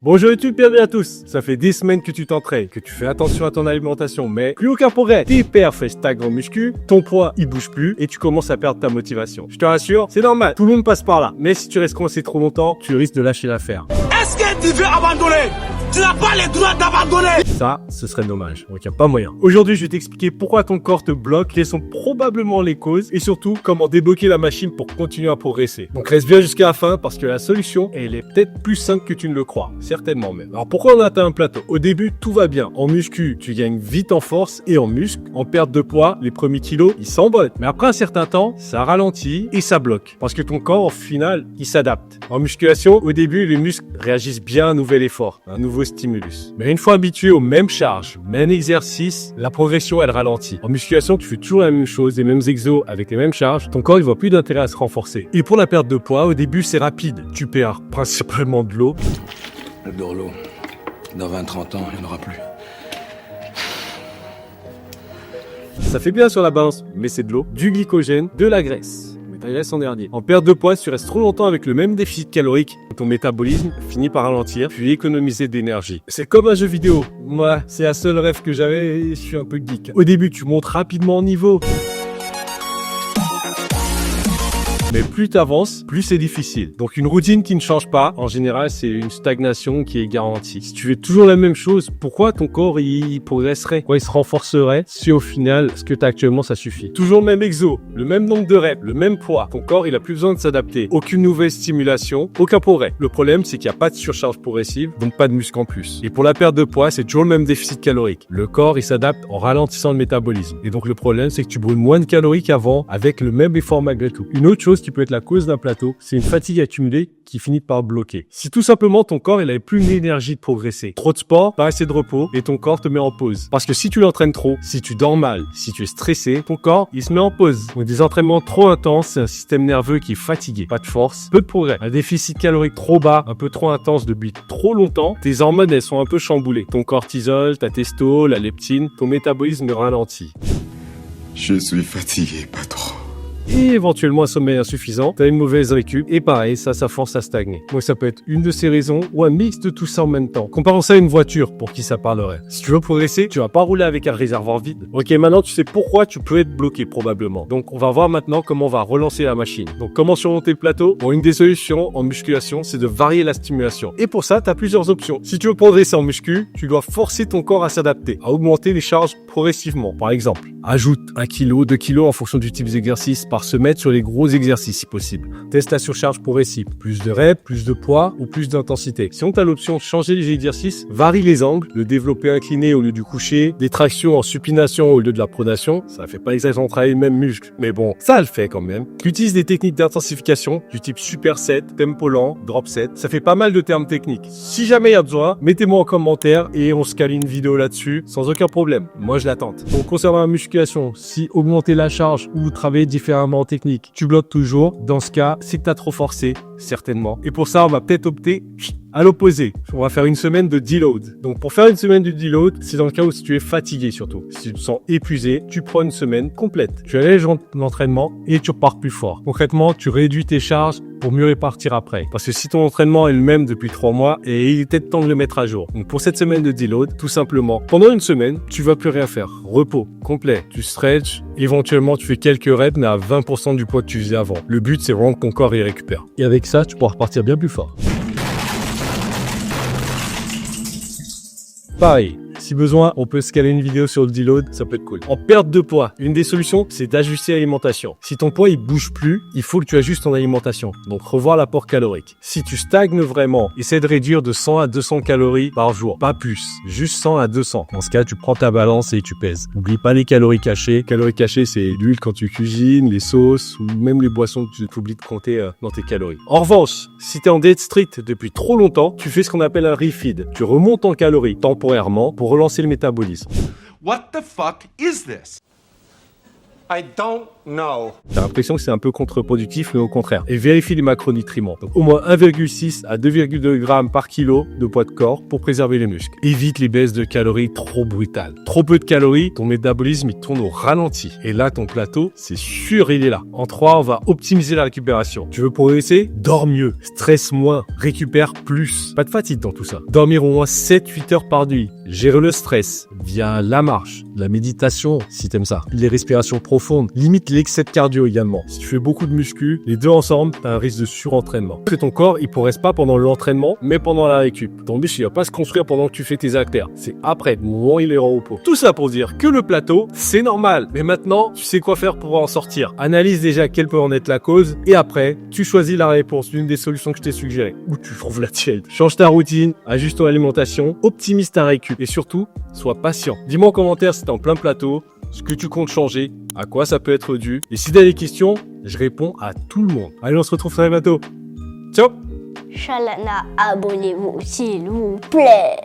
Bonjour YouTube, bienvenue à tous. Ça fait des semaines que tu t'entraînes, que tu fais attention à ton alimentation, mais plus aucun progrès. Tes perfs stagnent en muscu, ton poids il bouge plus et tu commences à perdre ta motivation. Je te rassure, c'est normal, tout le monde passe par là. Mais si tu restes coincé trop longtemps, tu risques de lâcher l'affaire. Est-ce que tu veux abandonner? Tu n'as pas le droit d'abandonner. Ça, ce serait dommage. Donc, il n'y a pas moyen. Aujourd'hui, je vais t'expliquer pourquoi ton corps te bloque, quelles sont probablement les causes et surtout comment débloquer la machine pour continuer à progresser. Donc, reste bien jusqu'à la fin parce que la solution, elle est peut-être plus simple que tu ne le crois. Certainement même. Alors, pourquoi on atteint un plateau? Au début, tout va bien. En muscu, tu gagnes vite en force et en muscle. En perte de poids, les premiers kilos, ils s'emboîtent. Mais après un certain temps, ça ralentit et ça bloque. Parce que ton corps, au final, il s'adapte. En musculation, au début, les muscles réagissent bien à un nouvel effort, un nouveau stimulus. Mais une fois habitué aux mêmes charges, même exercices, la progression elle ralentit. En musculation, tu fais toujours la même chose, les mêmes exos avec les mêmes charges, ton corps il voit plus d'intérêt à se renforcer. Et pour la perte de poids, au début c'est rapide. Tu perds principalement de l'eau. J'adore l'eau. Dans 20-30 ans, il n'y en aura plus. Ça fait bien sur la balance, mais c'est de l'eau, du glycogène, de la graisse. Ta graisse en dernier. En perte de poids, si tu restes trop longtemps avec le même déficit calorique, ton métabolisme finit par ralentir, puis économiser d'énergie. C'est comme un jeu vidéo. Moi, c'est la seule rêve que j'avais et je suis un peu geek. Au début, tu montes rapidement en niveau. Mais plus tu avances, plus c'est difficile. Donc une routine qui ne change pas, en général, c'est une stagnation qui est garantie. Si tu fais toujours la même chose, pourquoi ton corps il progresserait? Pourquoi il se renforcerait si au final, ce que tu as actuellement, ça suffit? Toujours le même exo, le même nombre de reps, le même poids. Ton corps, il a plus besoin de s'adapter. Aucune nouvelle stimulation, aucun progrès. Le problème, c'est qu'il n'y a pas de surcharge progressive, donc pas de muscle en plus. Et pour la perte de poids, c'est toujours le même déficit calorique. Le corps, il s'adapte en ralentissant le métabolisme. Et donc le problème, c'est que tu brûles moins de calories qu'avant avec le même effort malgré tout. Une autre chose qui peut être la cause d'un plateau, c'est une fatigue accumulée qui finit par bloquer. Si tout simplement ton corps il avait plus l'énergie de progresser, trop de sport, pas assez de repos et ton corps te met en pause. Parce que si tu l'entraînes trop, si tu dors mal, si tu es stressé, ton corps il se met en pause. Donc des entraînements trop intenses, c'est un système nerveux qui est fatigué, pas de force, peu de progrès. Un déficit calorique trop bas, un peu trop intense depuis trop longtemps, tes hormones elles sont un peu chamboulées. Ton cortisol, ta testo, la leptine, ton métabolisme ralentit. Je suis fatigué, patron. Et éventuellement un sommeil insuffisant, t'as une mauvaise récup, et pareil, ça force à stagner. Donc ça peut être une de ces raisons, ou un mix de tout ça en même temps. Comparons ça à une voiture, pour qui ça parlerait. Si tu veux progresser, tu vas pas rouler avec un réservoir vide. Ok, maintenant tu sais pourquoi tu peux être bloqué probablement. Donc on va voir maintenant comment on va relancer la machine. Donc comment surmonter le plateau? Bon, une des solutions en musculation, c'est de varier la stimulation. Et pour ça, t'as plusieurs options. Si tu veux progresser en muscu, tu dois forcer ton corps à s'adapter, à augmenter les charges progressivement. Par exemple, ajoute 1 kg, 2 kg en fonction du type d'exercice par semaine sur les gros exercices si possible. Teste la surcharge progressive. Plus de reps, plus de poids ou plus d'intensité. Si on a l'option de changer les exercices, varie les angles, de développer incliné au lieu du couché, des tractions en supination au lieu de la pronation. Ça fait pas exactement travailler le même muscle, mais bon, ça le fait quand même. Utilise des techniques d'intensification du type superset, tempo lent, drop set. Ça fait pas mal de termes techniques. Si jamais il y a besoin, mettez-moi en commentaire et on se cale une vidéo là-dessus sans aucun problème. Moi, je l'attends. Donc, concernant la musculation, si augmenter la charge ou travailler différemment en technique, tu bloques toujours. Dans ce cas, c'est que tu as trop forcé, certainement. Et pour ça, on va peut-être opter à l'opposé. On va faire une semaine de deload. Donc pour faire une semaine de deload, c'est dans le cas où tu es fatigué surtout. Si tu te sens épuisé, tu prends une semaine complète. Tu allèges l'entraînement et tu repars plus fort. Concrètement, tu réduis tes charges pour mieux répartir après. Parce que si ton entraînement est le même depuis 3 mois, et il est peut-être temps de le mettre à jour. Donc pour cette semaine de deload, tout simplement, pendant une semaine, tu vas plus rien faire. Repos complet. Tu stretches, éventuellement tu fais quelques reps, mais à 20% du poids que tu faisais avant. Le but, c'est vraiment que ton corps y récupère. Et avec ça, tu pourras repartir bien plus fort. Pareil, si besoin, on peut scaler une vidéo sur le deload, ça peut être cool. En perte de poids, une des solutions, c'est d'ajuster l'alimentation. Si ton poids il bouge plus, il faut que tu ajustes ton alimentation. Donc revoir l'apport calorique. Si tu stagnes vraiment, essaie de réduire de 100 à 200 calories par jour, pas plus, juste 100 à 200. Dans ce cas, tu prends ta balance et tu pèses. N'oublie pas les calories cachées. Calories cachées, c'est l'huile quand tu cuisines, les sauces ou même les boissons que tu oublies de compter dans tes calories. En revanche, si tu es en diète strict depuis trop longtemps, tu fais ce qu'on appelle un refeed. Tu remontes en calories temporairement pour relancer le métabolisme. What the fuck is this? I don't No. T'as l'impression que c'est un peu contre-productif, mais au contraire. Et vérifie les macronutriments. Donc, au moins 1,6 à 2,2 grammes par kilo de poids de corps pour préserver les muscles. Évite les baisses de calories trop brutales. Trop peu de calories, ton métabolisme il tourne au ralenti. Et là, ton plateau, c'est sûr, il est là. En 3, on va optimiser la récupération. Tu veux progresser? Dors mieux, stresse moins, récupère plus. Pas de fatigue dans tout ça. Dormir au moins 7-8 heures par nuit. Gérer le stress via la marche, la méditation, si t'aimes ça. Les respirations profondes. Limite l'excès de cardio également. Si tu fais beaucoup de muscu, les deux ensemble, t'as un risque de surentraînement. Parce que ton corps, il progresse pas pendant l'entraînement, mais pendant la récup. Ton muscle, il va pas se construire pendant que tu fais tes haltères. C'est après, le moment où il est en repos. Tout ça pour dire que le plateau, c'est normal. Mais maintenant, tu sais quoi faire pour en sortir. Analyse déjà quelle peut en être la cause. Et après, tu choisis la réponse d'une des solutions que je t'ai suggérées. Ou tu trouves la tienne. Change ta routine, ajuste ton alimentation, optimise ta récup. Et surtout, sois patient. Dis-moi en commentaire si t'es en plein plateau, ce que tu comptes changer, à quoi ça peut être dû. Et si t'as des questions, je réponds à tout le monde. Allez, on se retrouve très bientôt. Ciao! Shalana, abonnez-vous s'il vous plaît.